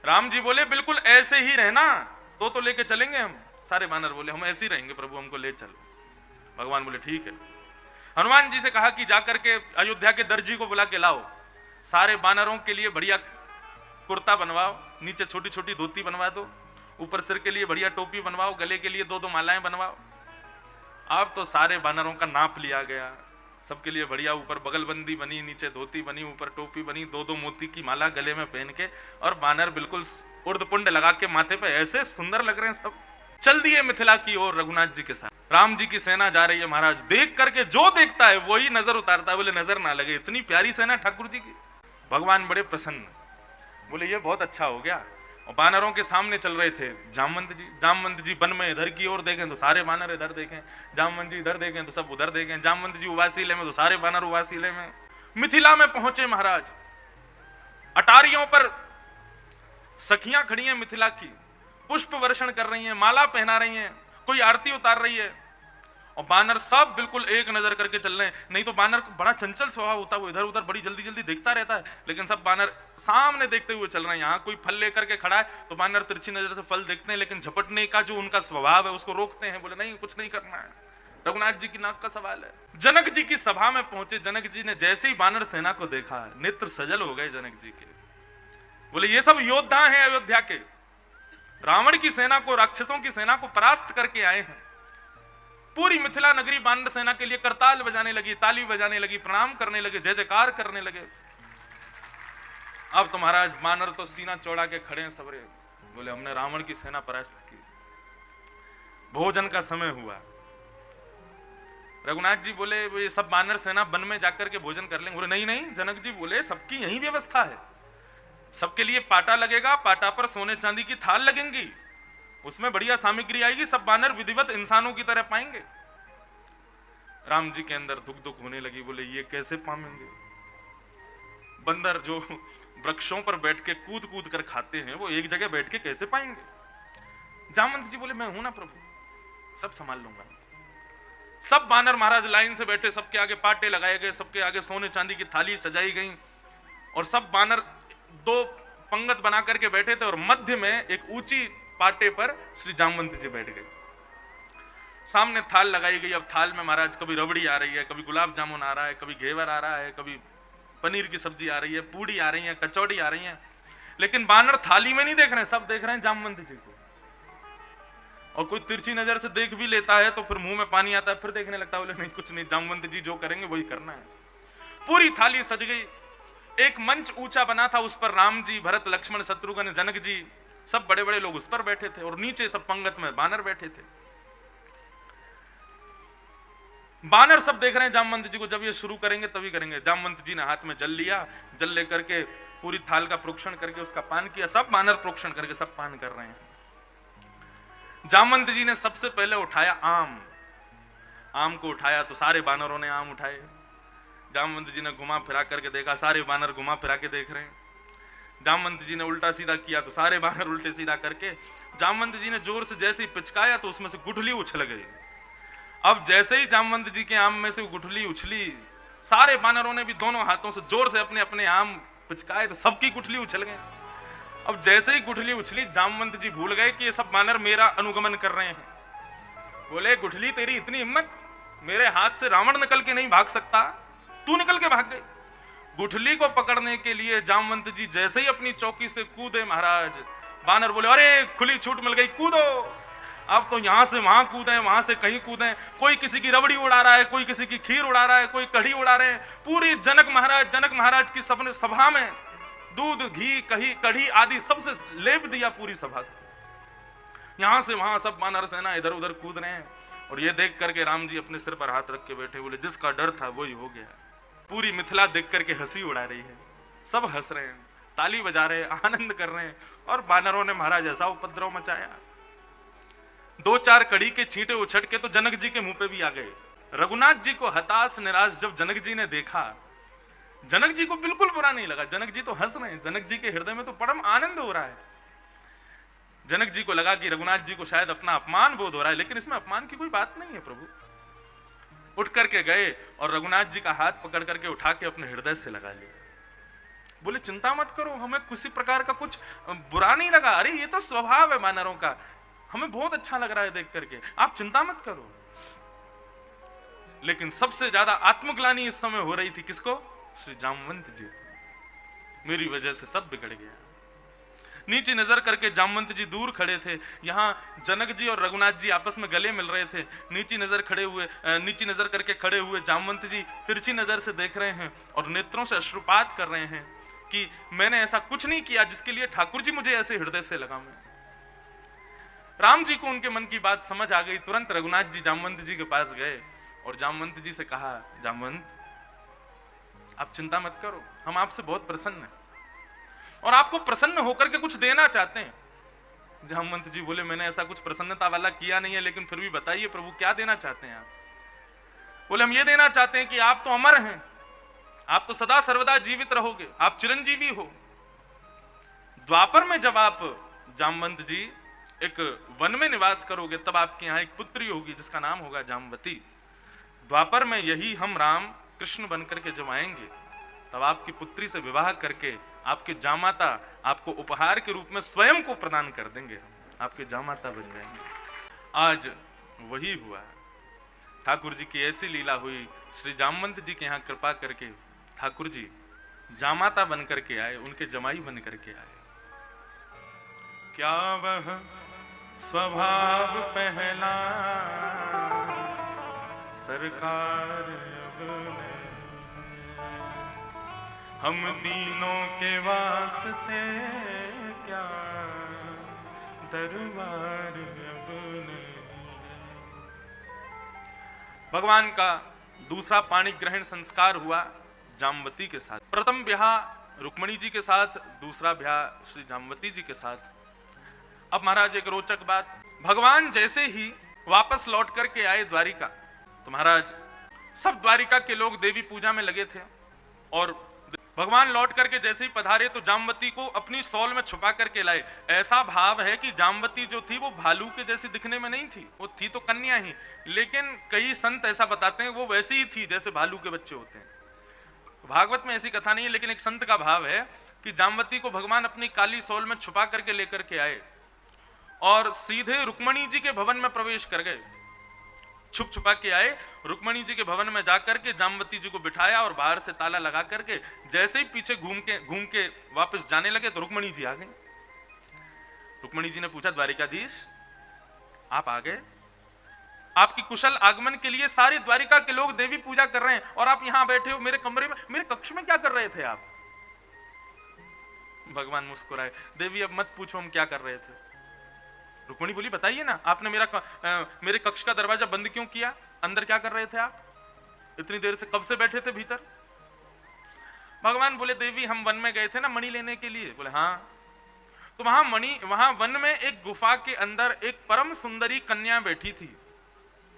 राम जी बोले बिल्कुल ऐसे ही रहना, तो लेके चलेंगे हम। सारे बानर बोले हम ऐसे ही रहेंगे प्रभु, हमको ले चलो। भगवान बोले ठीक है। हनुमान जी से कहा कि जाकर के अयोध्या के दर्जी को बुला के लाओ, सारे बानरों के लिए बढ़िया कुर्ता बनवाओ, नीचे छोटी छोटी धोती बनवा दो, ऊपर सिर के लिए बढ़िया टोपी बनवाओ, गले के लिए 2-2 मालाएं बनवाओ। अब तो सारे बानरों का नाप लिया गया, सबके लिए बढ़िया ऊपर बगलबंदी बनी, नीचे धोती बनी, ऊपर टोपी बनी, 2-2 मोती की माला गले में पहन के, और बानर बिल्कुल उर्दपुंड लगा के माथे पे ऐसे सुंदर लग रहे हैं सब। चल दिए मिथिला की ओर रघुनाथ जी के साथ। राम जी की सेना जा रही है महाराज, देख करके जो देखता है वही नजर उतारता है, बोले नजर ना लगे, इतनी प्यारी सेना ठाकुर जी की। भगवान बड़े प्रसन्न, बोले ये बहुत अच्छा हो गया। और बानरों के सामने चल रहे थे जामवंत जी। जामवंत जी वन में इधर की ओर देखें तो सारे बानर इधर देखें, जामवंत जी इधर देखें तो सब उधर देखें, जामवंत जी उवासीले में तो सारे बानर उवासीले में। मिथिला में पहुंचे महाराज, अटारियों पर सखियां खड़ी हैं मिथिला की, पुष्प वर्षण कर रही हैं, माला पहना रही हैं, कोई आरती उतार रही है, और बानर सब बिल्कुल एक नजर करके चल रहे हैं। नहीं तो बानर को बड़ा चंचल स्वभाव होता है, वो इधर उधर बड़ी जल्दी जल्दी देखता रहता है, लेकिन सब बानर सामने देखते हुए चल रहे हैं। यहाँ कोई फल लेकर के खड़ा है तो बानर तिरछी नजर से फल देखते हैं, लेकिन झपटने का जो उनका स्वभाव है उसको रोकते हैं, बोले नहीं कुछ नहीं करना है, रघुनाथ जी की नाक का सवाल है। जनक जी की सभा में पहुंचे, जनक जी ने जैसे ही बानर सेना को देखा, नेत्र सजल हो गए जनक जी के। बोले ये सब योद्धा हैं अयोध्या के, रावण की सेना को, राक्षसों की सेना को परास्त करके आए हैं। पूरी मिथिला नगरी बानर सेना के लिए करताल बजाने लगी, ताली बजाने लगी, प्रणाम करने लगे, जय जयकार करने लगे। अब तो महाराज बानर तो सीना चौड़ा के खड़े हैं सबरे, बोले हमने रावण की सेना परास्त की। भोजन का समय हुआ, रघुनाथ जी बोले ये सब बानर सेना वन में जाकर के भोजन कर लेंगे। बोले नहीं नहीं, जनक जी बोले सबकी यही व्यवस्था है, सबके लिए पाटा लगेगा, पाटा पर सोने चांदी की थाल लगेंगी, उसमें बढ़िया सामग्री आएगी, सब बानर विधिवत इंसानों की तरह पाएंगे। राम जी के अंदर दुख दुख होने लगी, बोले ये कैसे पाएंगे, बंदर जो वृक्षों पर बैठ के कूद कूद कर खाते हैं वो एक जगह बैठ के कैसे पाएंगे। जामवंत जी बोले मैं हूं ना प्रभु, सब संभाल लूंगा। सब बानर महाराज लाइन से बैठे, सबके आगे पाटे लगाए गए, सबके आगे सोने चांदी की थाली सजाई गई, और सब बानर 2 पंगत बना करके बैठे थे, और मध्य में एक ऊंची पाटे पर श्री जामवंत जी बैठ गए। सामने थाल लगाई गई। अब थाल में महाराज कभी रबड़ी आ रही है, कभी गुलाब जामुन आ रहा है, कभी घेवर आ रहा है, कभी पनीर की सब्जी आ रही है, पूड़ी आ रही है, कचौड़ी आ रही है, लेकिन बानर थाली में नहीं देख रहे हैं, सब देख रहे हैं जामवंत जी को। और कोई तिरछी नजर से देख भी लेता है तो फिर मुंह में पानी आता है, फिर देखने लगता है, बोले नहीं कुछ नहीं, जामवंत जी जो करेंगे वही करना है। पूरी थाली सज गई। एक मंच ऊंचा बना था, उस पर राम जी, भरत, लक्ष्मण, शत्रुघ्न, जनक जी, सब बड़े बड़े लोग उस पर बैठे थे, और नीचे सब पंगत में बानर बैठे थे। बानर सब देख रहे हैं जामवंत जी को, जब ये शुरू करेंगे तभी करेंगे। जामवंत जी ने हाथ में जल लिया, जल लेकर के पूरी थाल का प्रोक्षण करके उसका पान किया। सब बानर प्रोक्षण करके सब पान कर रहे हैं। जामवंत जी ने सबसे पहले उठाया आम। आम को उठाया तो सारे बानरों ने आम उठाए। जामवंत जी ने घुमा फिरा करके देखा, सारे बानर घुमा फिरा के देख रहे हैं। जामवंत जी ने उल्टा सीधा किया तो सारे बानर उल्टे सीधा करके, जामवंत जी ने जोर से जैसे ही पिचकाया तो उसमें से गुठली उछल गई। अब जैसे ही जामवंत जी के आम में से गुठली उछली, सारे बानरों ने भी दोनों हाथों से जोर से अपने अपने आम पिचकाए तो सबकी गुठली उछल गई। अब जैसे ही गुठली उछली, जामवंत जी भूल गए कि ये सब बानर मेरा अनुगमन कर रहे हैं। बोले गुठली तेरी इतनी हिम्मत, मेरे हाथ से रावण निकल के नहीं भाग सकता, तू निकल के भाग गई। गुठली को पकड़ने के लिए जामवंत जी जैसे ही अपनी चौकी से कूदे महाराज, बानर बोले अरे खुली छूट मिल गई, कूदो। अब तो यहां से वहां कूदे, वहां से कहीं कूदे, कोई किसी की रबड़ी उड़ा रहा है, कोई किसी की खीर उड़ा रहा है, कोई कढ़ी उड़ा रहे हैं। पूरी जनक महाराज की सभा में दूध, घी, कढ़ी आदि सबसे लेप दिया पूरी सभा को। यहां से वहां सब बानर सेना इधर उधर कूद रहे हैं, और ये देख करके राम जी अपने सिर पर हाथ रख के बैठे, बोले जिसका डर था वही हो गया। पूरी मिथिला देख करके हंसी उड़ा रही है, सब हंस रहे हैं, ताली बजा रहे हैं, आनंद कर रहे हैं, और बानरों ने महाराज ऐसा उपद्रव मचाया। 2-4 कड़ी के छींटे उछट के तो जनक जी के मुंह पे भी आ गए। रघुनाथ जी को हताश निराश जब जनक जी ने देखा, जनक जी को बिल्कुल बुरा नहीं लगा, जनक जी तो हंस रहे हैं, जनक जी के हृदय में तो परम आनंद हो रहा है। जनक जी को लगा कि रघुनाथ जी को शायद अपना अपमान बोध हो रहा है, लेकिन इसमें अपमान की कोई बात नहीं है प्रभु। उठ करके गए और रघुनाथ जी का हाथ पकड़ करके उठा के अपने हृदय से लगा लिया। बोले चिंता मत करो, हमें किसी प्रकार का कुछ बुरा नहीं लगा, अरे ये तो स्वभाव है वानरों का, हमें बहुत अच्छा लग रहा है देख करके, आप चिंता मत करो। लेकिन सबसे ज्यादा आत्मग्लानि इस समय हो रही थी किसको? श्री जामवंत जी। मेरी वजह से सब बिगड़ गया। नीचे नजर करके जामवंत जी दूर खड़े थे, यहाँ जनक जी और रघुनाथ जी आपस में गले मिल रहे थे। नीची नजर करके खड़े हुए जामवंत जी तिरछी नजर से देख रहे हैं और नेत्रों से अश्रुपात कर रहे हैं कि मैंने ऐसा कुछ नहीं किया जिसके लिए ठाकुर जी मुझे ऐसे हृदय से लगा। मैं राम जी को उनके मन की बात समझ आ गई। तुरंत रघुनाथ जी जामवंत जी के पास गए और जामवंत जी से कहा, जामवंत आप चिंता मत करो, हम आपसे बहुत प्रसन्न हैं और आपको प्रसन्न होकर के कुछ देना चाहते हैं। जामवंत जी बोले, मैंने ऐसा कुछ प्रसन्नता वाला किया नहीं है, लेकिन फिर भी बताइए प्रभु क्या देना चाहते हैं आप? बोले, हम ये देना चाहते हैं कि आप तो अमर हैं, आप तो सदा सर्वदा जीवित रहोगे, आप चिरंजीवी हो। द्वापर में जब आप जामवंत जी एक वन में निवास करोगे तब आपके यहाँ एक पुत्री होगी जिसका नाम होगा जामवती। द्वापर में यही हम राम कृष्ण बनकर के जब आएंगे तब आपकी पुत्री से विवाह करके आपके जामाता आपको उपहार के रूप में स्वयं को प्रदान कर देंगे, हम आपके जामाता बन जाएंगे। आज वही हुआ। ठाकुर जी की ऐसी लीला हुई, श्री जामवंत जी के यहाँ कृपा करके ठाकुर जी जामाता बन करके आए, उनके जमाई बन करके आए। क्या वह स्वभाव पहला सरकार हम दीनों के वास्ते क्या दरबार अब नहीं। भगवान का दूसरा पाणी ग्रहण संस्कार हुआ जामवती के साथ। प्रथम ब्याह रुक्मणी जी के साथ, दूसरा ब्याह श्री जामवती जी के साथ। अब महाराज एक रोचक बात, भगवान जैसे ही वापस लौट करके आए द्वारिका तो महाराज सब द्वारिका के लोग देवी पूजा में लगे थे और भगवान लौट करके जैसे ही पधारे तो जामवती को अपनी सौल में छुपा करके लाए। ऐसा भाव है कि जामवती जो थी वो भालू के जैसी दिखने में नहीं थी, वो थी तो कन्या ही, लेकिन कई संत ऐसा बताते हैं वो वैसी ही थी जैसे भालू के बच्चे होते हैं। भागवत में ऐसी कथा नहीं है, लेकिन एक संत का भाव है कि जामवती को भगवान अपनी काली सौल में छुपा करके लेकर के आए और सीधे रुक्मणी जी के भवन में प्रवेश कर गए। छुप छुपा के आए, रुक्मणी जी के भवन में जाकर के जामवती जी को बिठाया और बाहर से ताला लगा करके जैसे ही पीछे घूम के वापस जाने लगे तो रुक्मणी जी आ गई। रुक्मणी जी ने पूछा, द्वारिकाधीश आप आ गए? आपकी कुशल आगमन के लिए सारी द्वारिका के लोग देवी पूजा कर रहे हैं और आप यहां बैठे हो मेरे कमरे में, मेरे कक्ष में क्या कर रहे थे आप? भगवान मुस्कुराए, देवी अब मत पूछो हम क्या कर रहे थे। रुक्मणी बोली, बताइए ना, आपने मेरे कक्ष का दरवाजा बंद क्यों किया? अंदर क्या कर रहे थे आप? इतनी देर से कब से बैठे थे भीतर? भगवान बोले, देवी हम वन में गए थे ना मणि लेने के लिए। बोले हाँ, तो वहां वन में एक गुफा के अंदर एक परम सुंदरी कन्या बैठी थी,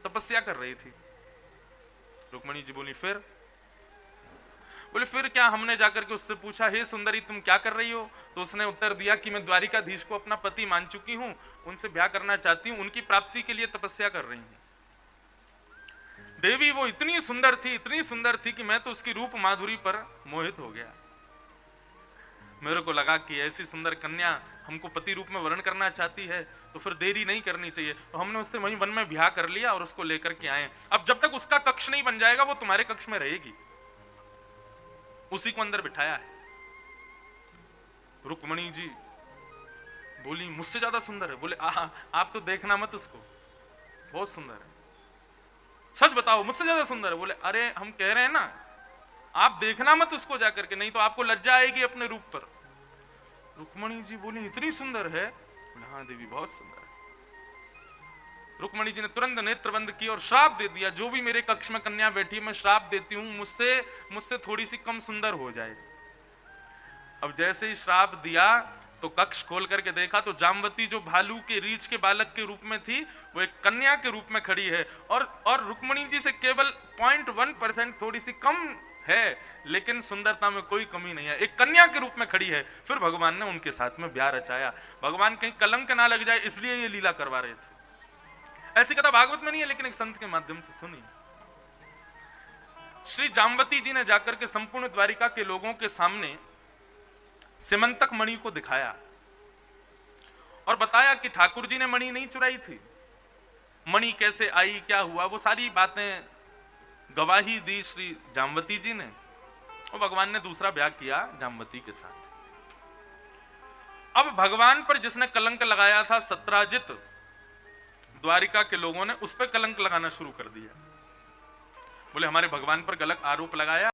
तपस्या कर रही थी। रुक्मणी जी बोली, फिर? बोले, फिर क्या, हमने जाकर के उससे पूछा, हे सुंदरी तुम क्या कर रही हो? तो उसने उत्तर दिया कि मैं द्वारिकाधीश को अपना पति मान चुकी हूं, उनसे ब्याह करना चाहती हूं, उनकी प्राप्ति के लिए तपस्या कर रही हूं। देवी वो इतनी सुंदर थी कि मैं तो उसकी रूप माधुरी पर मोहित हो गया। मेरे को लगा कि ऐसी सुंदर कन्या हमको पति रूप में वर्ण करना चाहती है तो फिर देरी नहीं करनी चाहिए। तो हमने उससे वहीं वन में ब्याह कर लिया और उसको लेकर के आए। अब जब तक उसका कक्ष नहीं बन जाएगा वो तुम्हारे कक्ष में रहेगी। उसी को अंदर बिठाया है। रुक्मणी जी बोली, मुझसे ज्यादा सुंदर है? बोले, आप तो देखना मत उसको, बहुत सुंदर है। सच बताओ मुझसे ज्यादा सुंदर है? बोले, अरे हम कह रहे हैं ना, आप देखना मत उसको जाकर के, नहीं तो आपको लज्जा आएगी अपने रूप पर। रुक्मणी जी बोली, इतनी सुंदर है? बोले, हाँ देवी बहुत सुंदर है। रुक्मणी जी ने तुरंत नेत्र बंद किए और श्राप दे दिया, जो भी मेरे कक्ष में कन्या बैठी है मैं श्राप देती हूं मुझसे थोड़ी सी कम सुंदर हो जाए। अब जैसे ही श्राप दिया तो कक्ष खोल करके देखा तो जामवती जो भालू के रीछ के बालक के रूप में थी वो एक कन्या के रूप में खड़ी है और रुक्मणी जी से केवल 0.1% थोड़ी सी कम है, लेकिन सुंदरता में कोई कमी नहीं है, एक कन्या के रूप में खड़ी है। फिर भगवान ने उनके साथ में ब्याह रचाया। भगवान कहीं कलंक ना लग जाए इसलिए ये लीला करवा रहे थे। ऐसी कथा भागवत में नहीं है, लेकिन एक संत के माध्यम से सुनी। श्री जामवती जी ने जाकर के संपूर्ण द्वारिका के लोगों के सामने सिमंतक मणि को दिखाया और बताया कि ठाकुर जी ने मणि नहीं चुराई थी, मणि कैसे आई, क्या हुआ, वो सारी बातें गवाही दी श्री जामवती जी ने, और भगवान ने दूसरा ब्याह किया जामवती के साथ। अब भगवान पर जिसने कलंक लगाया था सत्राजित, द्वारिका के लोगों ने उस पर कलंक लगाना शुरू कर दिया। बोले हमारे भगवान पर गलत आरोप लगाया।